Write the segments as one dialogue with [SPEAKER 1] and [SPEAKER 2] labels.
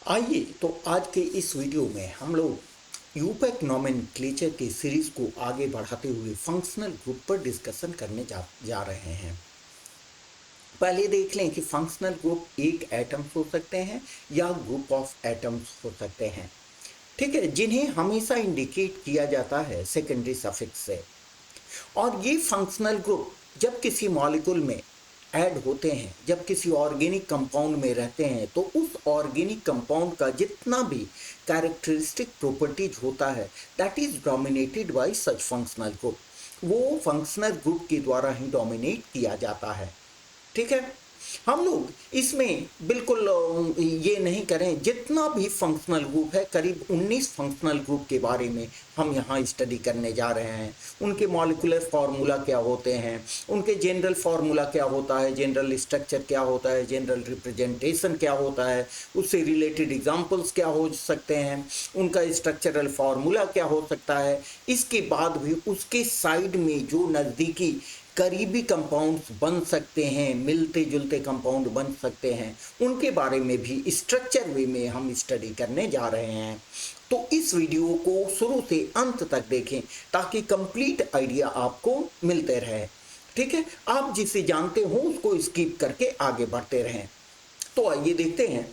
[SPEAKER 1] आइए तो आज के इस वीडियो में हम लोग यूपैक नोमेनक्लेचर के सीरीज को आगे बढ़ाते हुए फंक्शनल ग्रुप पर डिस्कशन करने जा रहे हैं। पहले देख लें कि फंक्शनल ग्रुप एक एटम्स हो सकते हैं या ग्रुप ऑफ एटम्स हो सकते हैं, ठीक है, जिन्हें हमेशा इंडिकेट किया जाता है सेकेंडरी सफिक्स से। और ये फंक्शनल ग्रुप जब किसी मॉलिक्यूल में ऐड होते हैं, जब किसी ऑर्गेनिक कंपाउंड में रहते हैं, तो उस ऑर्गेनिक कंपाउंड का जितना भी कैरेक्टरिस्टिक प्रॉपर्टीज होता है that is dominated by such functional group, वो फंक्शनल ग्रुप के द्वारा ही डोमिनेट किया जाता है। ठीक है, हम लोग इसमें बिल्कुल ये नहीं करें, जितना भी फंक्शनल ग्रुप है, करीब 19 फंक्शनल ग्रुप के बारे में हम यहाँ स्टडी करने जा रहे हैं। उनके मॉलिक्यूलर फार्मूला क्या होते हैं, उनके जनरल फार्मूला क्या होता है, जनरल स्ट्रक्चर क्या होता है, जनरल रिप्रेजेंटेशन क्या होता है, उससे रिलेटेड एग्जांपल्स क्या हो सकते हैं, उनका स्ट्रक्चरल फार्मूला क्या हो सकता है। इसके बाद भी उसके साइड में जो नज़दीकी करीबी कंपाउंड्स बन सकते हैं, मिलते जुलते कंपाउंड बन सकते हैं, उनके बारे में भी स्ट्रक्चर वे में हम स्टडी करने जा रहे हैं। तो इस वीडियो को शुरू से अंत तक देखें ताकि कंप्लीट आइडिया आपको मिलते रहे। ठीक है, आप जिसे जानते हो उसको स्किप करके आगे बढ़ते रहें। तो आइए देखते हैं।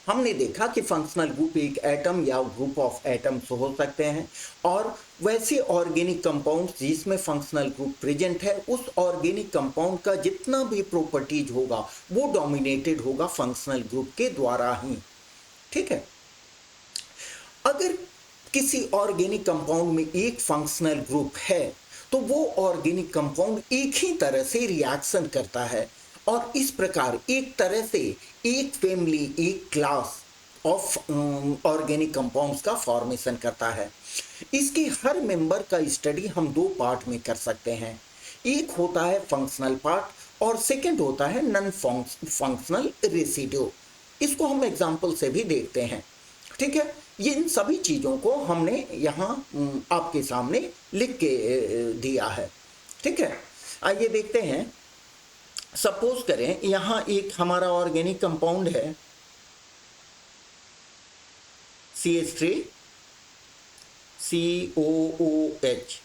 [SPEAKER 1] हमने देखा कि फंक्शनल ग्रुप एक एटम या ग्रुप ऑफ एटम्स हो सकते हैं, और वैसे ऑर्गेनिक कंपाउंड जिसमें फंक्शनल ग्रुप प्रेजेंट है, उस ऑर्गेनिक कंपाउंड का जितना भी प्रॉपर्टीज होगा वो डोमिनेटेड होगा फंक्शनल ग्रुप के द्वारा ही। ठीक है, अगर किसी ऑर्गेनिक कंपाउंड में एक फंक्शनल ग्रुप है तो वो ऑर्गेनिक कंपाउंड एक ही तरह से रिएक्शन करता है, और इस प्रकार एक तरह से एक फैमिली, एक क्लास ऑफ ऑर्गेनिक कंपाउंड्स का फॉर्मेशन करता है। इसके हर मेंबर का स्टडी हम दो पार्ट में कर सकते हैं। एक होता है फंक्शनल पार्ट और सेकंड होता है नॉन फंक्शनल रेसिड्यू। इसको हम एग्जांपल से भी देखते हैं। ठीक है, ये इन सभी चीज़ों को हमने यहाँ आपके सामने लिख के दिया है। ठीक है, आइए देखते हैं। सपोज करें यहाँ एक हमारा ऑर्गेनिक कंपाउंड है CH3 COOH।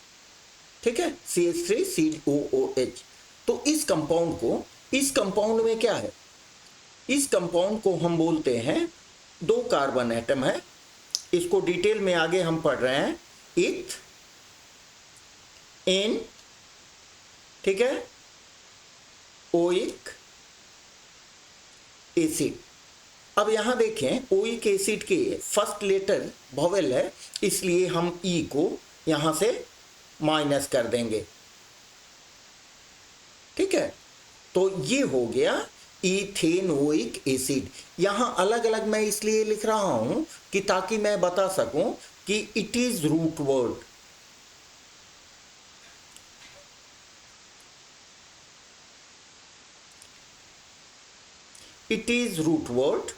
[SPEAKER 1] ठीक है, CH3 COOH। तो इस कंपाउंड में क्या है, इस कंपाउंड को हम बोलते हैं, दो कार्बन एटम है। इसको डिटेल में आगे हम पढ़ रहे हैं, इथ एन, ठीक है, ओइक एसिड। अब यहां देखें, ओइक एसिड के फर्स्ट लेटर वोवेल है, इसलिए हम ई को यहां से माइनस कर देंगे। ठीक है, तो ये हो गया इथेनोइक एसिड। यहां अलग अलग मैं इसलिए लिख रहा हूं कि ताकि मैं बता सकूं कि it is root word. It is root word.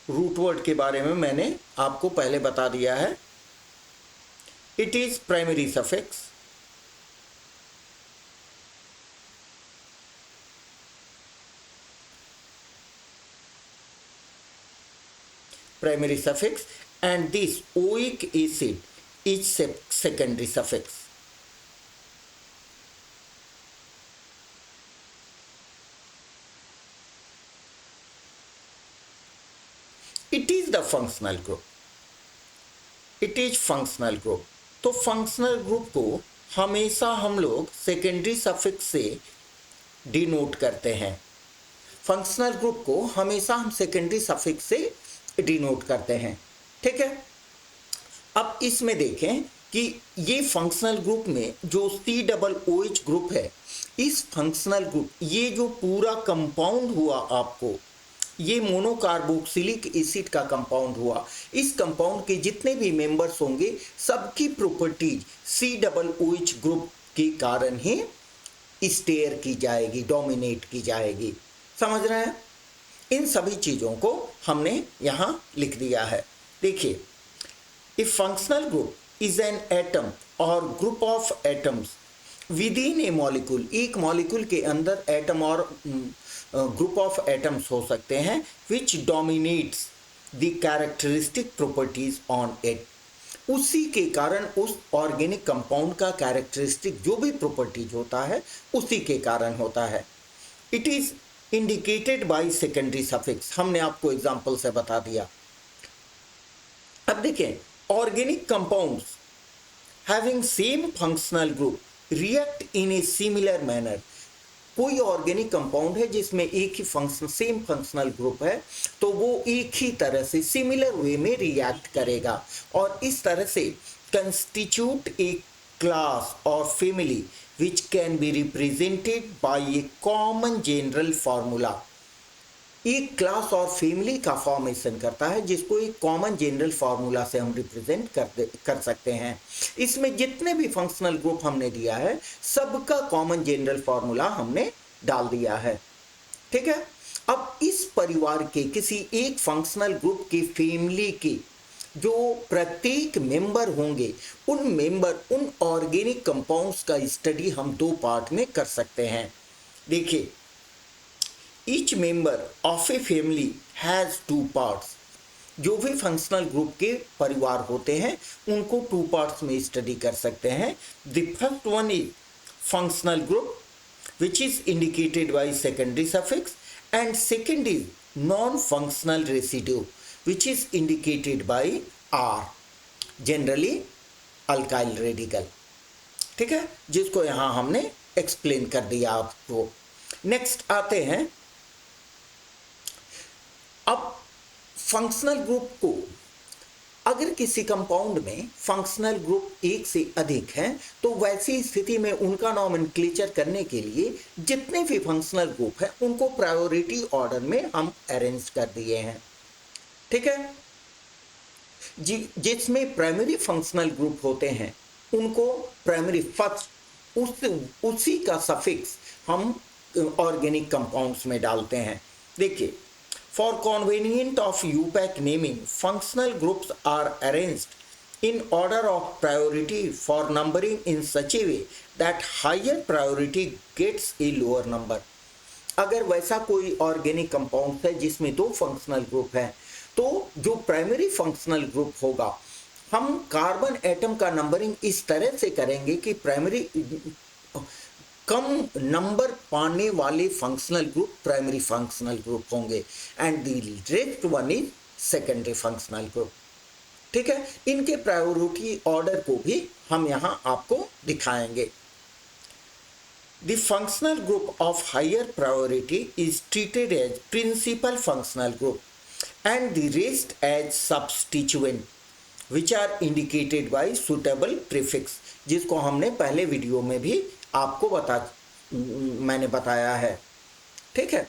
[SPEAKER 1] Root word के बारे में मैंने आपको पहले बता दिया है। It is primary suffix. Primary suffix and this oic acid is secondary suffix. It is the functional group. It is functional group. तो फंक्शनल ग्रुप को हमेशा हम लोग सेकेंडरी सफिक्स से डिनोट करते हैं। फंक्शनल ग्रुप को हमेशा हम सेकेंडरी सफिक्स से डिनोट करते हैं। ठीक है, अब इसमें देखें कि ये फंक्शनल ग्रुप में जो COOH ग्रुप है, इस फंक्शनल ग्रुप, ये जो पूरा कंपाउंड हुआ आपको, ये मोनोकार्बोक्सिलिक एसिड का कंपाउंड हुआ। इस कंपाउंड के जितने भी मेंबर्स होंगे सबकी प्रॉपर्टीज COOH ग्रुप के कारण ही स्टेयर की जाएगी, डोमिनेट की जाएगी। समझ रहे हैं? इन सभी चीज़ों को हमने यहाँ लिख दिया है। देखिए, if functional group is an atom or group of atoms with in A molecule, एक मॉलिक्यूल के अंदर एटम और ग्रुप ऑफ एटम्स हो सकते हैं which dominates the characteristic properties on it, उसी के कारण उस ऑर्गेनिक कंपाउंड का कैरेक्टरिस्टिक जो भी प्रॉपर्टीज होता है उसी के कारण होता है। It is indicated by secondary suffix, हमने आपको एग्जांपल से बता दिया। अब देखें, organic compounds having same functional group react in a similar manner, कोई ऑर्गेनिक कंपाउंड है जिसमें एक ही फंक्शन सेम फंक्शनल ग्रुप है तो वो एक ही तरह से सिमिलर वे में रिएक्ट करेगा और इस तरह से कंस्टिट्यूट ए क्लास और family which can be represented by A common general formula, एक क्लास और फैमिली का फॉर्मेशन करता है जिसको एक कॉमन जनरल फार्मूला से हम रिप्रेजेंट कर सकते हैं। इसमें जितने भी फंक्शनल ग्रुप हमने दिया है सबका कॉमन जनरल फार्मूला हमने डाल दिया है। ठीक है, अब इस परिवार के किसी एक फंक्शनल ग्रुप की फैमिली के जो प्रत्येक मेंबर होंगे उन ऑर्गेनिक कंपाउंड्स का स्टडी हम दो पार्ट में कर सकते हैं। देखिए, each member of a family has two parts, जो भी फंक्शनल ग्रुप के परिवार होते हैं उनको टू पार्ट्स में स्टडी कर सकते हैं। The first one is functional group which is indicated by secondary suffix and second is non functional residue which is indicated by R, generally alkyl radical. ठीक है, जिसको यहाँ हमने एक्सप्लेन कर दिया आपको। नेक्स्ट आते हैं, अब फंक्शनल ग्रुप को अगर किसी कंपाउंड में फंक्शनल ग्रुप एक से अधिक हैं तो वैसी स्थिति में उनका नॉमेनक्लेचर करने के लिए जितने भी फंक्शनल ग्रुप हैं उनको प्रायोरिटी ऑर्डर में हम अरेंज कर दिए हैं। ठीक है, जिसमें प्राइमरी फंक्शनल ग्रुप होते हैं उनको प्राइमरी फर्स्ट उसी का सफिक्स हम ऑर्गेनिक कंपाउंड्स में डालते हैं। देखिए, for convenience of UPAC naming, functional groups are arranged in order of priority for numbering in such a way that higher priority gets a lower number। अगर वैसा कोई ऑर्गेनिक कंपाउंड है जिसमें दो फंक्शनल ग्रुप हैं तो जो प्राइमरी फंक्शनल ग्रुप होगा हम कार्बन एटम का नंबरिंग इस तरह से करेंगे कि प्राइमरी कम नंबर पाने वाले functional group primary functional group होंगे and the rest one is secondary functional group. ठीक है, इनके प्रायोरिटी ऑर्डर को भी हम यहां आपको दिखाएंगे। The functional group of higher priority is treated as principal functional group and the rest as substituent which are indicated by suitable prefix, जिसको हमने पहले वीडियो में भी आपको मैंने बताया है। ठीक है,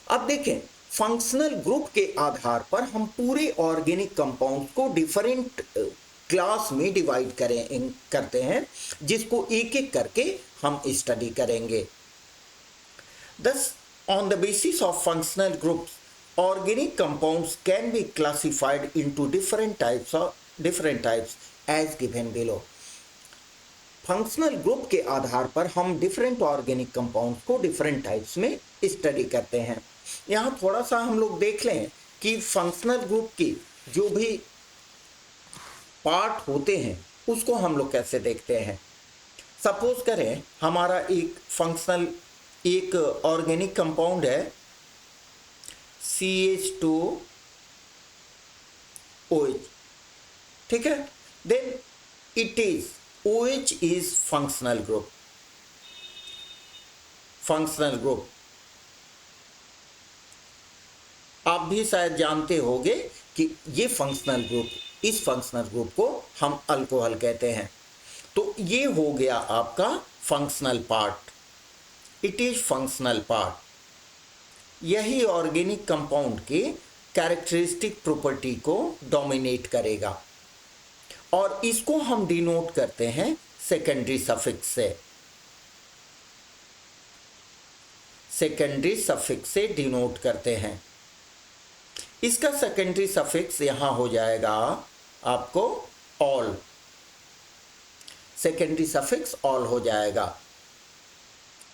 [SPEAKER 1] अब देखें, फंक्शनल ग्रुप के आधार पर हम पूरे ऑर्गेनिक कंपाउंड को डिफरेंट क्लास में डिवाइड करते हैं जिसको एक एक करके हम स्टडी करेंगे। Thus, on the basis of functional groups, organic compounds can be classified into different types as given below। Functional group के आधार पर हम डिफरेंट ऑर्गेनिक कंपाउंड्स को डिफरेंट टाइप्स में स्टडी करते हैं। यहाँ थोड़ा सा हम लोग देख लें कि फंक्शनल ग्रुप के जो भी पार्ट होते हैं उसको हम लोग कैसे देखते हैं। सपोज करें हमारा एक ऑर्गेनिक कंपाउंड है CH2OH, ठीक है, then it is OH is functional group। आप भी शायद जानते होंगे कि ये फंक्शनल ग्रुप, इस फंक्शनल ग्रुप को हम अल्कोहल कहते हैं। तो ये हो गया आपका functional part, it is functional part. यही ऑर्गेनिक कंपाउंड के कैरेक्टरिस्टिक प्रॉपर्टी को डोमिनेट करेगा और इसको हम डिनोट करते हैं सेकेंडरी सफिक्स से। सेकेंडरी सफिक्स से डिनोट करते हैं। इसका सेकेंडरी सफिक्स यहां हो जाएगा आपको ऑल। सेकेंडरी सफिक्स ऑल हो जाएगा,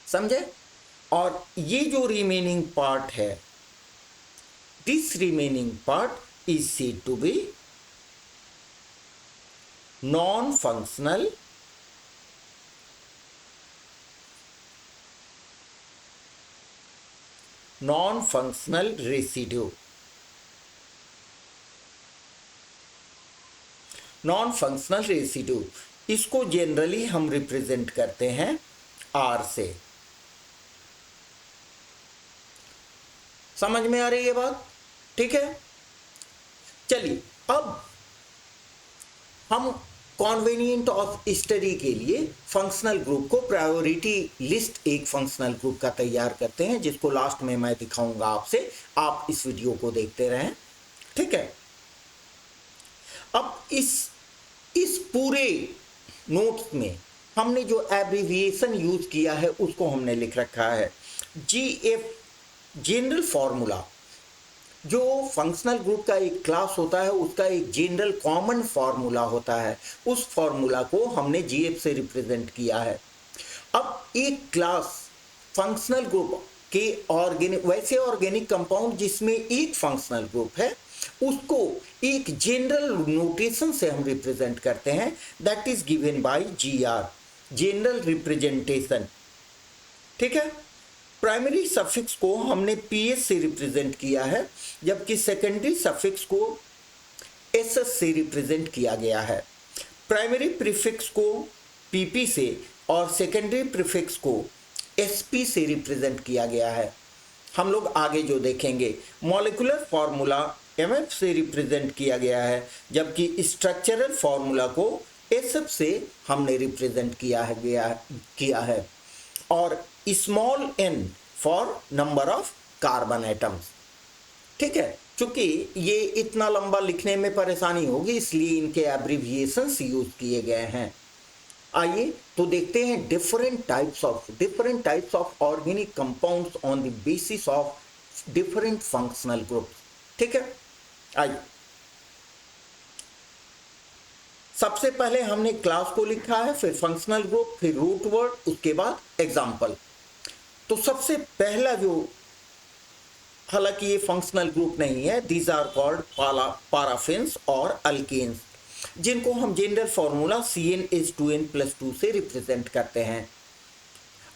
[SPEAKER 1] समझे। और ये जो रिमेनिंग पार्ट है, this remaining part is said to be non functional residue. Non functional residue, इसको जनरली हम रिप्रेजेंट करते हैं आर से। समझ में आ रही है बात, ठीक है। चलिए अब हम कॉन्वेनिएंट ऑफ स्टडी के लिए फंक्शनल ग्रुप को प्रायोरिटी लिस्ट एक फंक्शनल ग्रुप का तैयार करते हैं, जिसको लास्ट में मैं दिखाऊंगा आपसे, आप इस वीडियो को देखते रहें, ठीक है। अब इस पूरे नोट्स में हमने जो एब्रिविएशन यूज किया है उसको हमने लिख रखा है GF, जनरल फॉर्मूला। जो फंक्शनल ग्रुप का एक क्लास होता है उसका एक जनरल कॉमन फॉर्मूला होता है, उस फॉर्मूला को हमने GF से रिप्रेजेंट किया है। अब एक क्लास फंक्शनल ग्रुप के वैसे ऑर्गेनिक कंपाउंड जिसमें एक फंक्शनल ग्रुप है, उसको एक जनरल नोटेशन से हम रिप्रेजेंट करते हैं, that is given by GR, general representation, ठीक है। प्राइमरी सफिक्स को हमने PS से रिप्रेजेंट किया है, जबकि सेकेंडरी सफिक्स को SS से रिप्रेजेंट किया गया है। प्राइमरी प्रीफिक्स को PP से और सेकेंडरी प्रीफिक्स को SP से रिप्रेजेंट किया गया है। हम लोग आगे जो देखेंगे, मॉलिक्यूलर फॉर्मूला MF से रिप्रेजेंट किया गया है, जबकि स्ट्रक्चरल फॉर्मूला को SF से हमने रिप्रेजेंट किया है। और small n for number of carbon atoms, ठीक है। चूंकि ये इतना लंबा लिखने में परेशानी होगी, इसलिए इनके एब्रिविएशंस यूज किए गए हैं। आइए तो देखते हैं different types of organic compounds on the basis of different functional group, ठीक है। आइए, सबसे पहले हमने क्लास को लिखा है, फिर फंक्शनल ग्रुप, फिर रूट वर्ड, उसके बाद एग्जाम्पल। तो सबसे पहला जो, हालांकि ये फंक्शनल ग्रुप नहीं है, दीज आर कॉल्ड पाराफिन्स और अल्केन्स, जिनको हम जनरल फॉर्मूला CnH2n+2 से रिप्रेजेंट करते हैं,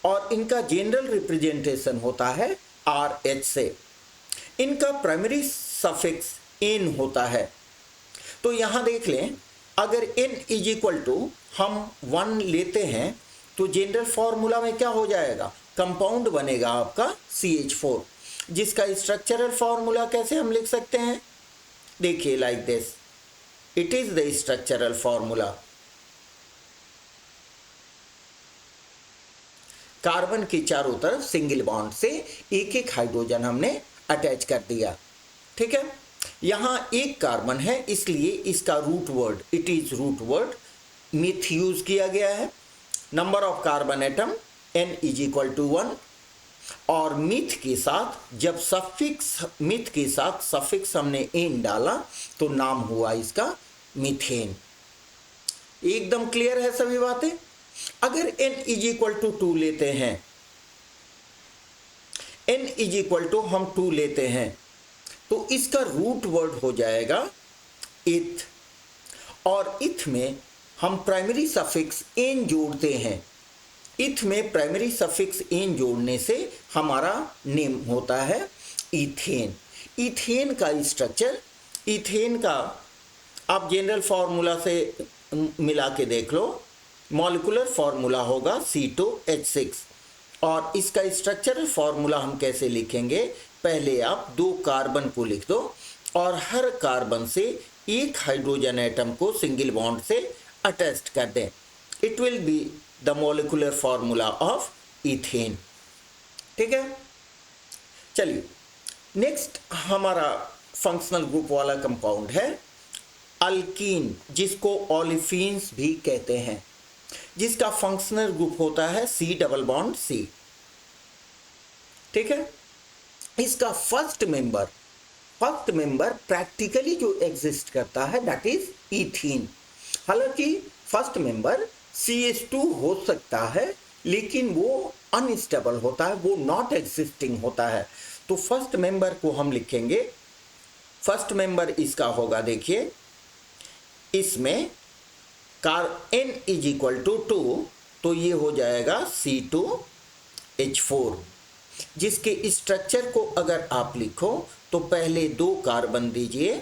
[SPEAKER 1] और इनका जनरल रिप्रेजेंटेशन होता है RH से। इनका प्राइमरी सफिक्स n होता है। तो यहां देख लें, अगर n इज इक्वल टू हम 1 लेते हैं तो जनरल फॉर्मूला में क्या हो जाएगा, कंपाउंड बनेगा आपका CH4, जिसका स्ट्रक्चरल फॉर्मूला कैसे हम लिख सकते हैं, देखिए like this, it is the structural formula. Carbon के चारों तरफ सिंगल बॉन्ड से एक एक हाइड्रोजन हमने अटैच कर दिया, ठीक है। यहां एक कार्बन है, इसलिए इसका root word, it is root word, meth use किया गया है। Number of carbon atom n is equal to 1, और मिथ के साथ जब मिथ के साथ सफिक्स हमने n डाला तो नाम हुआ इसका मीथेन। एकदम क्लियर है सभी बातें। अगर n इज इक्वल टू 2 लेते हैं, n इज इक्वल टू हम 2 लेते हैं, तो इसका रूट वर्ड हो जाएगा इथ, और इथ में हम प्राइमरी सफिक्स n जोड़ते हैं। इथ में प्राइमरी सफिक्स n जोड़ने से हमारा नेम होता है इथेन। इथेन का स्ट्रक्चर, इथेन का आप जनरल फॉर्मूला से मिला के देख लो, मॉलिक्यूलर फॉर्मूला होगा C2H6, और इसका स्ट्रक्चरल फॉर्मूला हम कैसे लिखेंगे, पहले आप 2 कार्बन को लिख दो और हर कार्बन से एक हाइड्रोजन एटम को सिंगल बॉन्ड से अटैच कर दें। It will be the molecular formula of ethane, ठीक है। चलिए नेक्स्ट हमारा फंक्शनल ग्रुप वाला कंपाउंड है अल्कीन, जिसको ओलिफिन्स भी कहते हैं, जिसका फंक्शनल ग्रुप होता है C+C, ठीक है। इसका फर्स्ट मेंबर प्रैक्टिकली जो एग्जिस्ट करता है दैट इज इथीन। हालांकि फर्स्ट मेंबर CH2 हो सकता है, लेकिन वो अनस्टेबल होता है, वो नॉट एग्जिस्टिंग होता है। तो फर्स्ट मेंबर को हम लिखेंगे, फर्स्ट मेंबर इसका होगा, देखिए इसमें कार N इज इक्वल टू 2, तो ये हो जाएगा C2H4, जिसके स्ट्रक्चर को अगर आप लिखो तो पहले 2 कार्बन दीजिए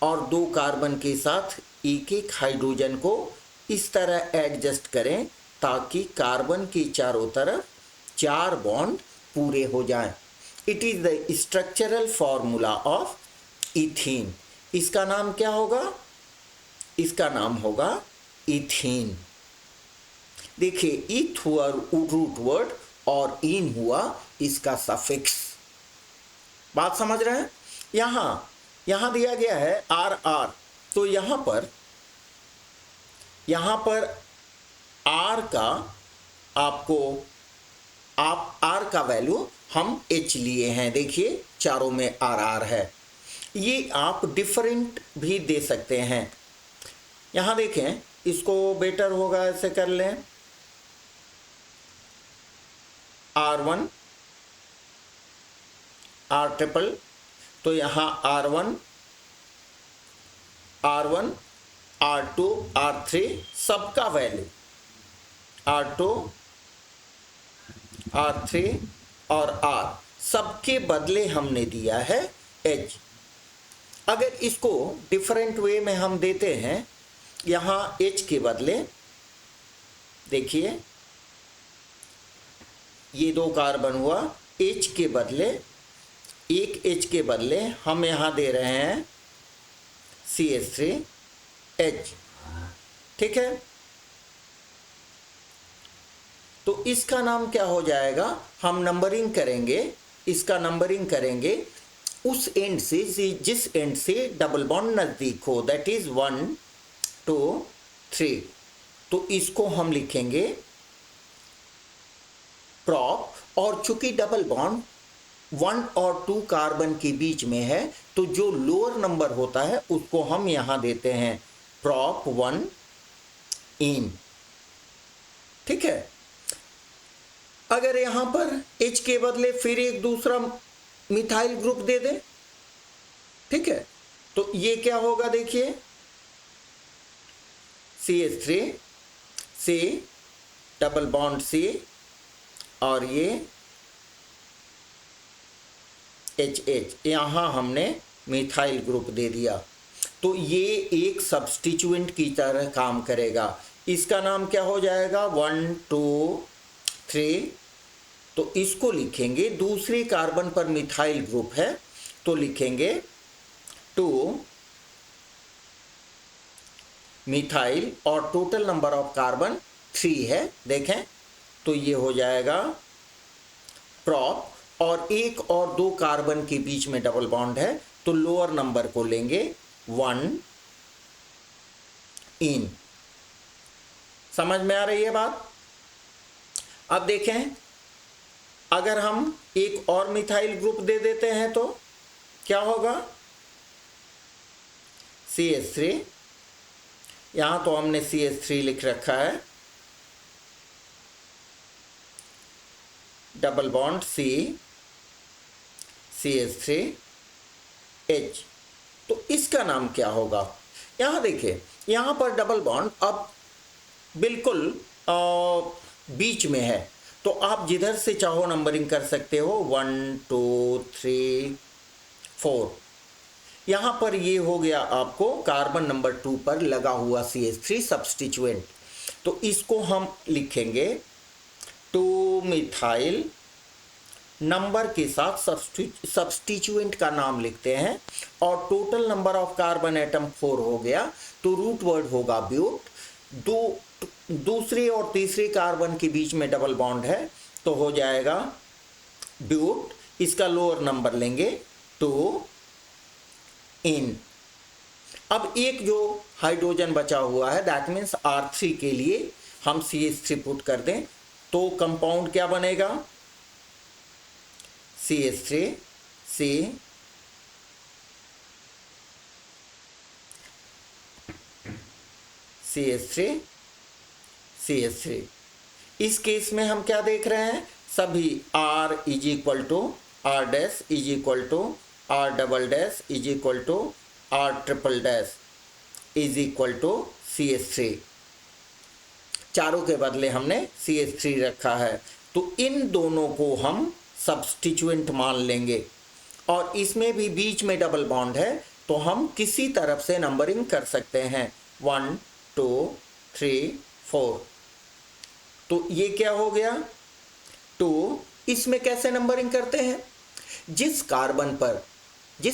[SPEAKER 1] और 2 कार्बन के साथ एक एक हाइड्रोजन को इस तरह एडजस्ट करें ताकि कार्बन के चारों तरफ 4 बॉन्ड पूरे हो जाएं। It is the structural formula of ethene. इसका नाम क्या होगा? इसका नाम होगा इथीन। देखिए, इथ हुआ रूट वर्ड और इन हुआ इसका सफिक्स। बात समझ रहे हैं? यहां दिया गया है RR, तो यहां पर R का आपको R का वैल्यू हम H लिए हैं। देखिए चारों में RR है। ये आप डिफरेंट भी दे सकते हैं। यहां देखें, इसको बेटर होगा ऐसे कर लें, R1 R ट्रिपल, तो यहां R1 R2 R3 सबका वैल्यू R2 R3 और R सबके बदले हमने दिया है H। अगर इसको डिफरेंट वे में हम देते हैं, यहां H के बदले देखिए ये 2 कार्बन हुआ, H के बदले एक H के बदले हम यहां दे रहे हैं CH3H। ठीक है, तो इसका नाम क्या हो जाएगा? हम नंबरिंग करेंगे, इसका नंबरिंग करेंगे उस एंड से जिस एंड से डबल बॉन्ड नजदीक हो, दैट इज 1 2 3। तो इसको हम लिखेंगे प्रॉप, और चूंकि डबल बॉन्ड 1 और 2 कार्बन के बीच में है, तो जो लोअर नंबर होता है उसको हम यहां देते हैं प्रॉप 1 इन। ठीक है, अगर यहां पर H के बदले फिर एक दूसरा मिथाइल ग्रुप दे दें, ठीक है, तो ये क्या होगा? देखिए CH3 C double bond C और ये HH, यहां हमने मिथाइल ग्रुप दे दिया, तो ये एक सब्स्टिट्यूएंट की तरह काम करेगा। इसका नाम क्या हो जाएगा? 1 2 3। तो इसको लिखेंगे, दूसरे कार्बन पर मिथाइल ग्रुप है तो लिखेंगे 2 मिथाइल और टोटल नंबर ऑफ कार्बन 3 है। देखें तो ये हो जाएगा प्रॉप, और 1 और 2 कार्बन के बीच में डबल बॉन्ड है तो लोअर नंबर को लेंगे 1 इन। समझ में आ रही है बात? अब देखें, अगर हम एक और मिथाइल ग्रुप दे देते हैं तो क्या होगा? CH3, यहां तो हमने CH3 लिख रखा है, डबल बॉन्ड C CH3H। तो इसका नाम क्या होगा? यहां देखिए, यहां पर डबल बॉन्ड अब बिल्कुल बीच में है, तो आप जिधर से चाहो नंबरिंग कर सकते हो, 1 2 3 4। यहां पर ये हो गया आपको कार्बन नंबर 2 पर लगा हुआ CH3 सब्स्टिट्यूएंट। तो इसको हम लिखेंगे 2 मिथाइल, नंबर के साथ सब्स्टिट्यूएंट का नाम लिखते हैं, और total number of carbon atom 4 हो गया, तो रूट वर्ड होगा ब्यूट। दूसरे और तीसरे कार्बन के बीच में डबल बॉन्ड है तो हो जाएगा ब्यूट, इसका लोअर नंबर लेंगे 2 इन। अब एक जो हाइड्रोजन बचा हुआ है, दैट मीन्स R3 के लिए हम CH3 पुट कर दें तो कंपाउंड क्या बनेगा? CH3 C CH3 CH3। इस केस में हम क्या देख रहे हैं, सभी R is equal to R dash is equal to R double dash is equal to R triple dash is equal to CH3। चारों के बदले हमने CH3 रखा है, तो इन दोनों को हम सब्स्टिट्यूएंट मान लेंगे। और इसमें भी बीच में डबल बॉन्ड है, तो हम किसी तरफ से नंबरिंग कर सकते हैं, 1 2 3 4। तो ये क्या हो गया, तो इसमें कैसे नंबरिंग करते हैं, जिस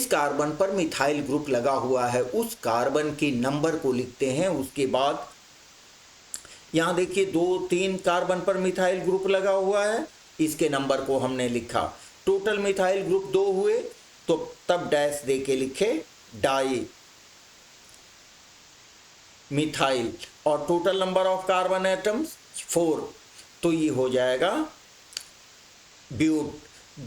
[SPEAKER 1] कार्बन पर मिथाइल ग्रुप लगा हुआ है उस कार्बन के नंबर को लिखते हैं। उसके बाद यहाँ देखिए 2-3 कार्बन पर मिथाइल ग्रुप लगा हुआ है, इसके नंबर को हमने लिखा। टोटल मिथाइल ग्रुप 2 हुए, तो तब डैश दे के लिखे डाई मिथाइल, और total number of carbon atoms 4, तो ये हो जाएगा ब्यूट।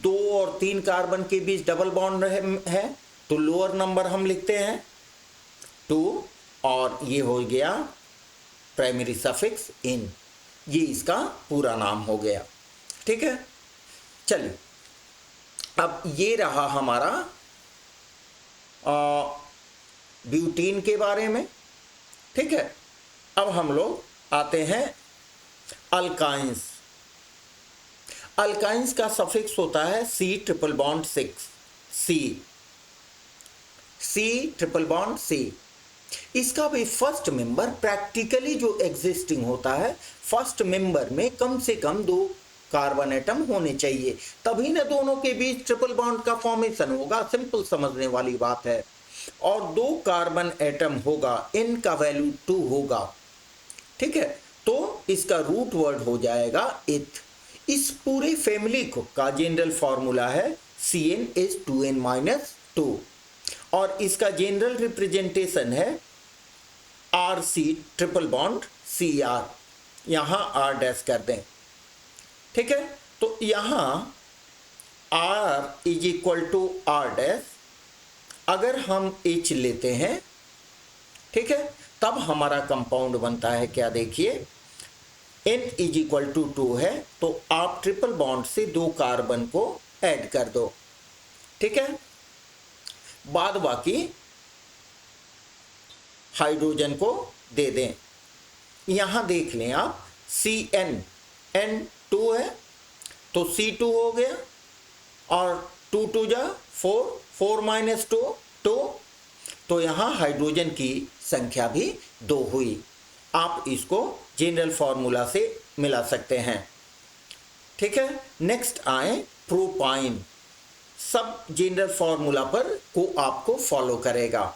[SPEAKER 1] 2 और 3 कार्बन के बीच डबल बॉन्ड है, तो लोअर नंबर हम लिखते हैं 2, और ये हो गया प्राइमरी सफिक्स इन, ये इसका पूरा नाम हो गया। ठीक है, चलिए अब ये रहा हमारा ब्यूटीन के बारे में। ठीक है, अब हम लोग आते हैं अल्काइंस। अल्काइंस का सफिक्स होता है C triple bond 6, C triple bond C। इसका भी फर्स्ट मेंबर प्रैक्टिकली जो एग्जिस्टिंग होता है, फर्स्ट मेंबर में कम से कम 2 कार्बन एटम होने चाहिए, तभी ना दोनों के बीच ट्रिपल बॉन्ड का फॉर्मेशन होगा। सिंपल समझने वाली बात है। और 2 कार्बन एटम होगा, n का वैल्यू 2 होगा। ठीक है, तो इसका रूट वर्ड हो जाएगा इथ। इस पूरे फैमिली का जनरल फॉर्मूला है CnH2n-2, और इसका जनरल रिप्रेजेंटेशन है RC ट्रिपल बॉन्ड Cr, यहाँ R डैश कर दें। ठीक है, तो यहाँ R is equal to R dash, अगर हम H लेते हैं, ठीक है, तब हमारा कंपाउंड बनता है क्या, देखिए N इज इक्वल टू 2 है, तो आप ट्रिपल बॉन्ड से 2 कार्बन को ऐड कर दो। ठीक है, बाद बाकी हाइड्रोजन को दे दें। यहां देख लें आप, Cn N2 है, तो C2 हो गया, और 2 2 जा 4, 4 माइनस 2 2, तो यहाँ हाइड्रोजन की संख्या भी 2 हुई। आप इसको जनरल फॉर्मूला से मिला सकते हैं। ठीक है, नेक्स्ट आए प्रोपाइन। सब जनरल फॉर्मूला पर को आपको फॉलो करेगा।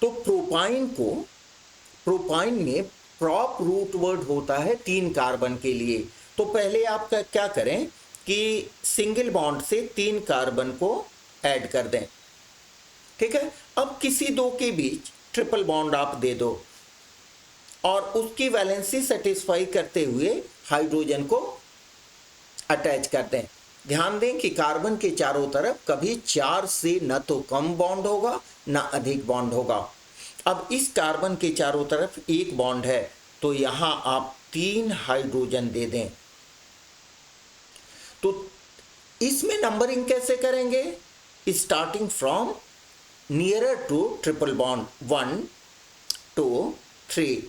[SPEAKER 1] तो प्रोपाइन में प्रॉप रूट वर्ड होता है 3 कार्बन के लिए। तो पहले आप क्या करें कि सिंगल बॉन्ड से 3 कार्बन को ऐड कर दें। ठीक है, अब किसी 2 के बीच ट्रिपल बॉन्ड आप दे दो, और उसकी वैलेंसी सेटिस्फाई करते हुए हाइड्रोजन को अटैच कर दें। ध्यान दें कि कार्बन के चारों तरफ कभी 4 से न तो कम बॉन्ड होगा न अधिक बॉन्ड होगा। अब इस कार्बन के चारों तरफ 1 बॉन्ड है, तो यहां आप 3 हाइड्रोजन दे दें। तो इसमें नंबरिंग कैसे करेंगे, starting from nearer to triple bond 1 2 3।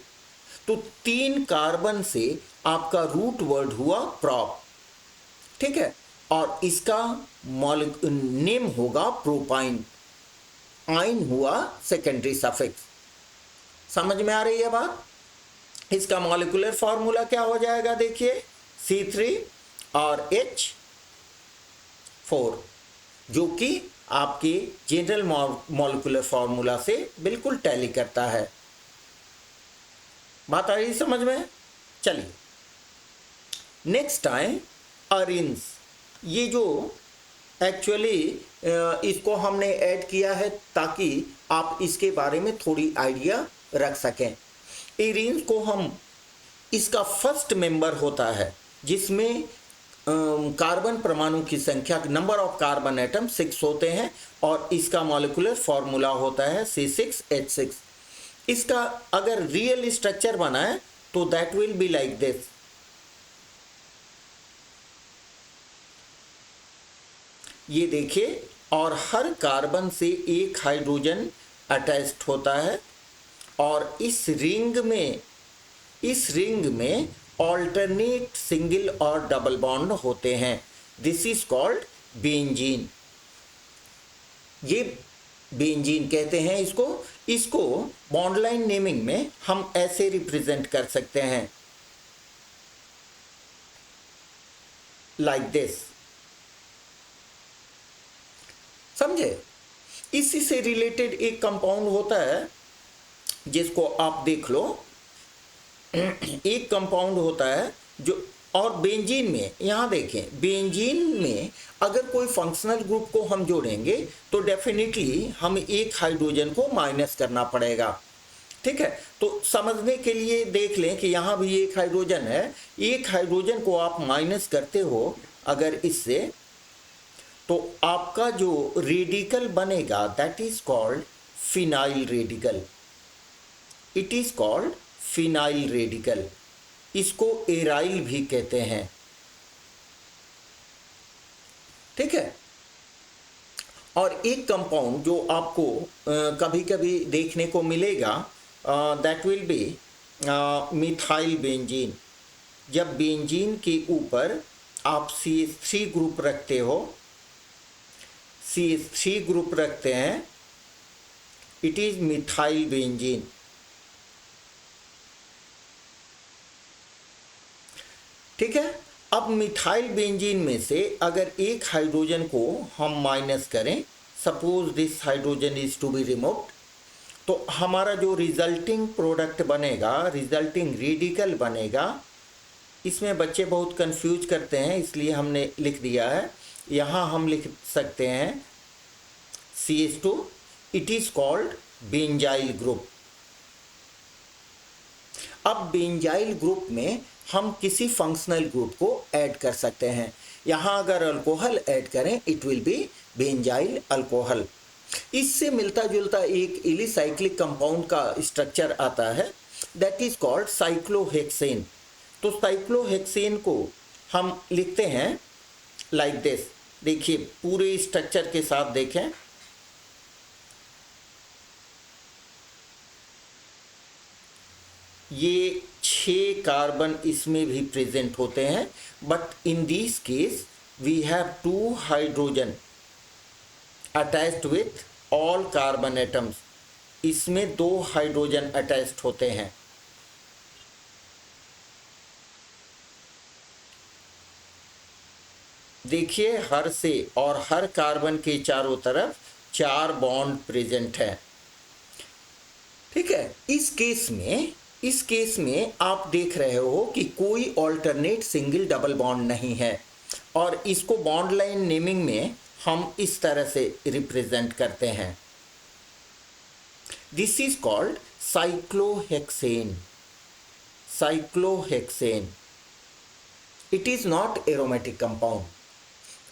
[SPEAKER 1] तो 3 कार्बन से आपका रूट वर्ड हुआ प्रॉप। ठीक है, और इसका नेम होगा प्रोपाइन, आइन हुआ सेकेंडरी सफिक्स। समझ में आ रही है बात। इसका मॉलिक्यूलर फॉर्मूला क्या हो जाएगा, देखिए C3 और H4, जो कि आपके जनरल मॉलिक्यूलर फॉर्मूला से बिल्कुल टैली करता है। बात आ रही समझ में। चलिए नेक्स्ट आए अरिन्स। ये जो एक्चुअली इसको हमने ऐड किया है ताकि आप इसके बारे में थोड़ी आइडिया रख सकें। एरिन्स को हम, इसका फर्स्ट मेंबर होता है जिसमें कार्बन परमाणु की संख्या, नंबर ऑफ कार्बन एटम 6 होते हैं, और इसका मॉलिक्यूलर फॉर्मूला होता है C6H6। इसका अगर रियल स्ट्रक्चर बनाए तो that will be like this. ये देखिए, और हर कार्बन से एक हाइड्रोजन अटैच्ड होता है, और इस रिंग में ऑल्टरनेट सिंगल और डबल बॉन्ड होते हैं। This is called benzene. ये बेंजीन कहते हैं इसको बॉन्ड लाइन नेमिंग में हम ऐसे रिप्रेजेंट कर सकते हैं, लाइक दिस। समझे? इसी से रिलेटेड एक कंपाउंड होता है जिसको आप देख लो। एक कंपाउंड होता है जो, और बेंजीन में, यहाँ देखें, बेंजीन में अगर कोई फंक्शनल ग्रुप को हम जोड़ेंगे तो डेफिनेटली हमें एक हाइड्रोजन को माइनस करना पड़ेगा। ठीक है, तो समझने के लिए देख लें कि यहाँ भी एक हाइड्रोजन है। एक हाइड्रोजन को आप माइनस करते हो अगर इससे, तो आपका जो रेडिकल बनेगा that is called phenyl radical. It is called phenyl radical. इसको एराइल भी कहते हैं। ठीक है, और एक कंपाउंड जो आपको कभी कभी देखने को मिलेगा that will B methyl benzene. जब बेंजीन के ऊपर आप CH3 ग्रुप रखते हो, CH3 ग्रुप रखते हैं, इट इज मिथाइल बेंजीन। ठीक है, अब मिथाइल बेंजीन में से अगर एक हाइड्रोजन को हम माइनस करें, suppose this hydrogen is to be removed, तो हमारा जो रिजल्टिंग प्रोडक्ट बनेगा, रिजल्टिंग रेडिकल बनेगा। इसमें बच्चे बहुत कंफ्यूज करते हैं, इसलिए हमने लिख दिया है। यहाँ हम लिख सकते हैं CH2, it is called benzyl group. अब बेंजाइल ग्रुप में हम किसी फंक्शनल ग्रुप को ऐड कर सकते हैं। यहाँ अगर अल्कोहल ऐड करें, it will B benzyl alcohol. इससे मिलता जुलता एक एलिसाइक्लिक कंपाउंड का स्ट्रक्चर आता है, दैट इज कॉल्ड साइक्लोहेक्सेन। तो साइक्लोहेक्सेन को हम लिखते हैं लाइक दिस। देखिए, पूरे स्ट्रक्चर के साथ देखें, ये 6 कार्बन इसमें भी प्रेजेंट होते हैं, but in this case we have 2 hydrogen attached with all carbon atoms. इसमें 2 हाइड्रोजन अटैच्ड होते हैं। देखिए, हर से और हर कार्बन के चारों तरफ 4 बॉन्ड प्रेजेंट है। ठीक है, इस केस में आप देख रहे हो कि कोई ऑल्टरनेट सिंगल डबल बॉन्ड नहीं है, और इसको बॉन्ड लाइन नेमिंग में हम इस तरह से रिप्रेजेंट करते हैं। This is called cyclohexane. Cyclohexane, it is not aromatic compound.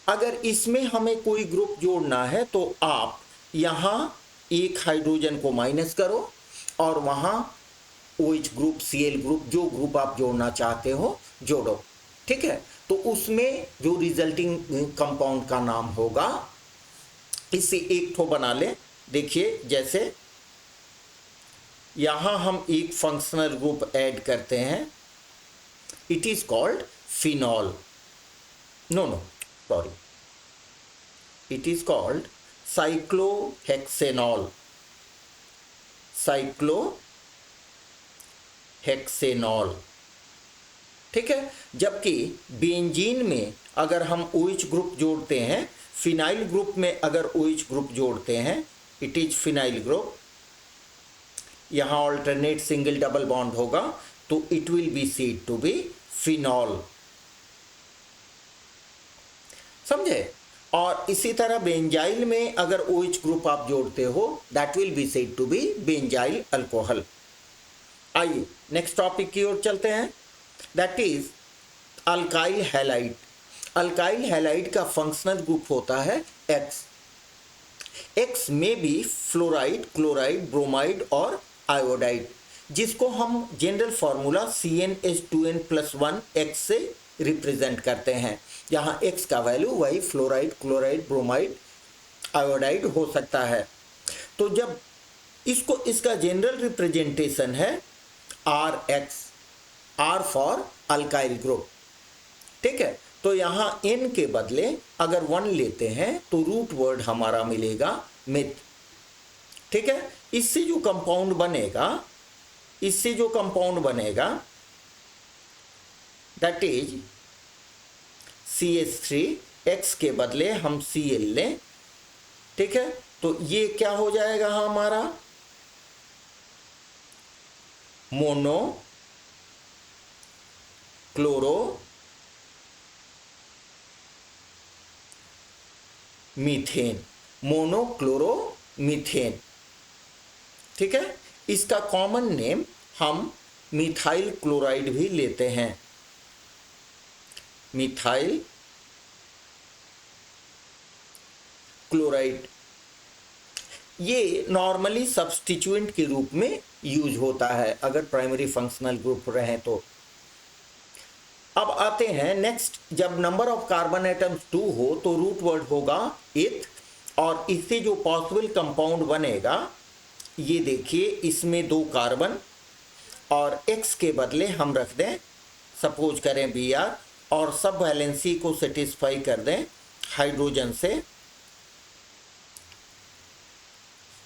[SPEAKER 1] अगर इसमें हमें कोई ग्रुप जोड़ना है तो आप यहाँ एक हाइड्रोजन को माइनस करो और वहाँ OH ग्रुप, Cl ग्रुप, जो ग्रुप आप जोड़ना चाहते हो जोड़ो। ठीक है, तो उसमें जो रिजल्टिंग कंपाउंड का नाम होगा, इससे एक ठो बना लें। देखिए, जैसे यहाँ हम एक फंक्शनल ग्रुप ऐड करते हैं, it is called phenol. No sorry, it is called cyclohexanol. Cyclohexanol. ठीक है, जबकि बेंजीन में अगर हम OH ग्रुप जोड़ते हैं, फिनाइल ग्रुप में अगर OH ग्रुप जोड़ते हैं, इट इज फिनाइल ग्रुप। यहाँ ऑल्टरनेट सिंगल डबल बॉन्ड होगा, तो it will be said to be phenol. समझे? और इसी तरह बेंजाइल में अगर OH ग्रुप आप जोड़ते हो, that will be said to be benzyl alcohol. आइए नेक्स्ट टॉपिक की ओर चलते हैं, that is alkyl halide. Alkyl halide का फंक्शनल ग्रुप होता है X। X में भी फ्लोराइड, क्लोराइड, ब्रोमाइड और आयोडाइड। जिसको हम जनरल फार्मूला CnH2n+1 X से रिप्रेजेंट करते हैं, जहाँ X का वैल्यू वही फ्लोराइड, क्लोराइड, ब्रोमाइड, आयोडाइड हो सकता है। तो जब इसका जनरल रिप्रेजेंटेशन है RX, R for alkyl group, ठीक है। तो यहाँ N के बदले अगर 1 लेते हैं तो रूट वर्ड हमारा मिलेगा मिथ, ठीक है। इससे जो कंपाउंड बनेगा दैट इज CH3, X के बदले हम Cl लें, ठीक है। तो ये क्या हो जाएगा हमारा मोनो क्लोरो मीथेन, मोनोक्लोरोमीथेन, ठीक है। इसका कॉमन नेम हम मिथाइल क्लोराइड भी लेते हैं, मिथाइल क्लोराइड। ये नॉर्मली सब्स्टिट्यूएंट के रूप में यूज होता है अगर प्राइमरी फंक्शनल ग्रुप रहे तो। अब आते हैं नेक्स्ट, जब नंबर ऑफ कार्बन एटम्स 2 हो तो रूट वर्ड होगा इथ, और इससे जो पॉसिबल कंपाउंड बनेगा, ये देखिए इसमें 2 कार्बन और X के बदले हम रख दें सपोज करें Br, और सब वैलेंसी को सेटिस्फाई कर दें हाइड्रोजन से,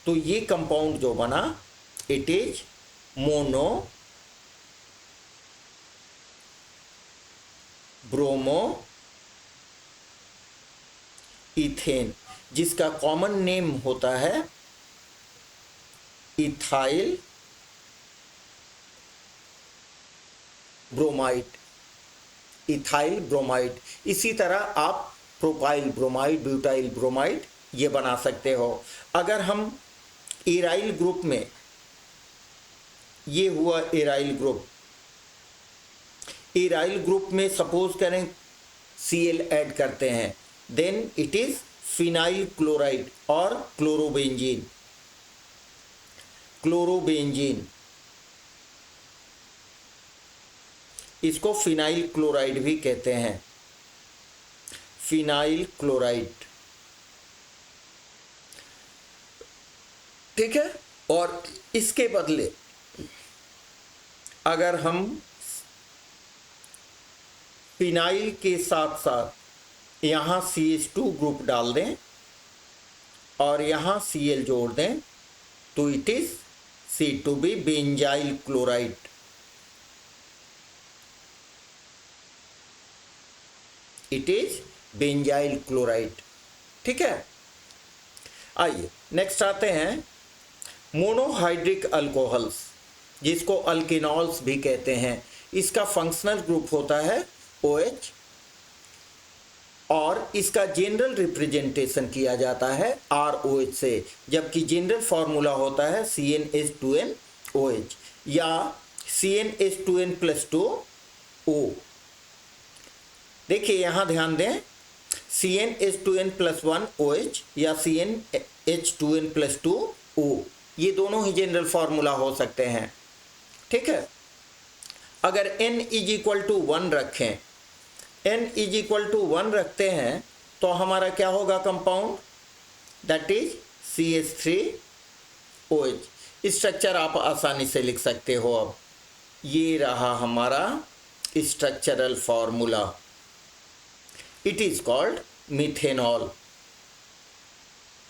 [SPEAKER 1] तो ये कंपाउंड जो बना it is mono bromo ethane, जिसका कॉमन नेम होता है इथाइल ब्रोमाइड, इथाइल ब्रोमाइड। इसी तरह आप प्रोपाइल ब्रोमाइड, ब्यूटाइल ब्रोमाइड ये बना सकते हो। अगर हम एराइल ग्रुप में, ये हुआ एराइल ग्रुप में सपोज करें Cl ऐड करते हैं, then it is phenyl chloride और क्लोरोबेंजीन, इसको फिनाइल क्लोराइड भी कहते हैं, फिनाइल क्लोराइड, ठीक है। और इसके बदले अगर हम फिनाइल के साथ साथ यहाँ CH2 ग्रुप डाल दें और यहाँ Cl जोड़ दें तो it is C2B benzyl chloride, it is benzyl chloride, ठीक है। आइए नेक्स्ट आते हैं मोनोहाइड्रिक अल्कोहल्स, जिसको अल्केनॉल्स भी कहते हैं। इसका फंक्शनल ग्रुप होता है OH, और इसका जनरल रिप्रेजेंटेशन किया जाता है ROH से, जबकि जनरल फार्मूला होता है CnH2nOH या CnH2n+2O। देखिए यहाँ ध्यान दें, CnH2n+1OH या CnH2n+2O, ये दोनों ही जनरल फार्मूला हो सकते हैं, ठीक है। अगर n = 1 रखें, n = 1 रखते हैं तो हमारा क्या होगा compound, that is CH3OH। Structure आप आसानी से लिख सकते हो। अब ये रहा हमारा structural formula, it is called methanol,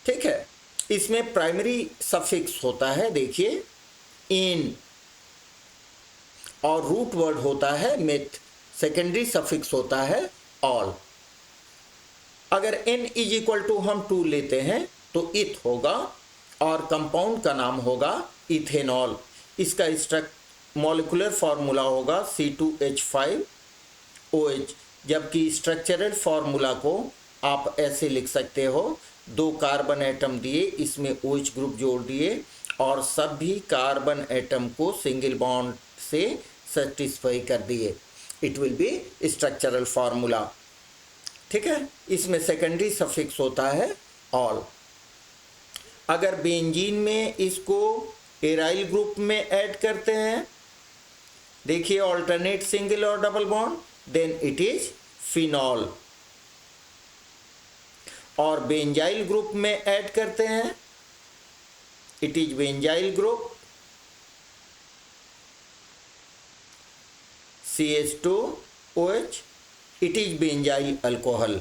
[SPEAKER 1] ठीक है। इसमें प्राइमरी सफिक्स होता है, देखिए इन, और रूट वर्ड होता है मिथ, सेकेंडरी सफिक्स होता है ऑल। अगर n = हम 2 लेते हैं तो इथ होगा और कंपाउंड का नाम होगा इथेनॉल। इसका मॉलिक्यूलर फार्मूला होगा C2H5OH, जबकि स्ट्रक्चरल फार्मूला को आप ऐसे लिख सकते हो, 2 कार्बन एटम दिए, इसमें OH ग्रुप जोड़ दिए और सभी कार्बन एटम को सिंगल बॉन्ड से सेटिस्फाई कर दिए, it will B structural formula, ठीक है। इसमें सेकेंडरी सफिक्स होता है ऑल। अगर बेंजीन में इसको एराइल ग्रुप में ऐड करते हैं, देखिए ऑल्टरनेट सिंगल और double bond, then it is phenol. और बेंजाइल ग्रुप में ऐड करते हैं, it is benzyl group, CH2OH, it is benzyl alcohol,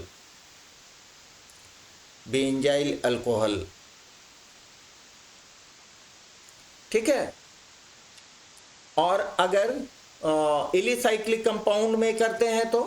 [SPEAKER 1] benzyl alcohol. ठीक है। और अगर एलिसाइक्लिक कंपाउंड में करते हैं तो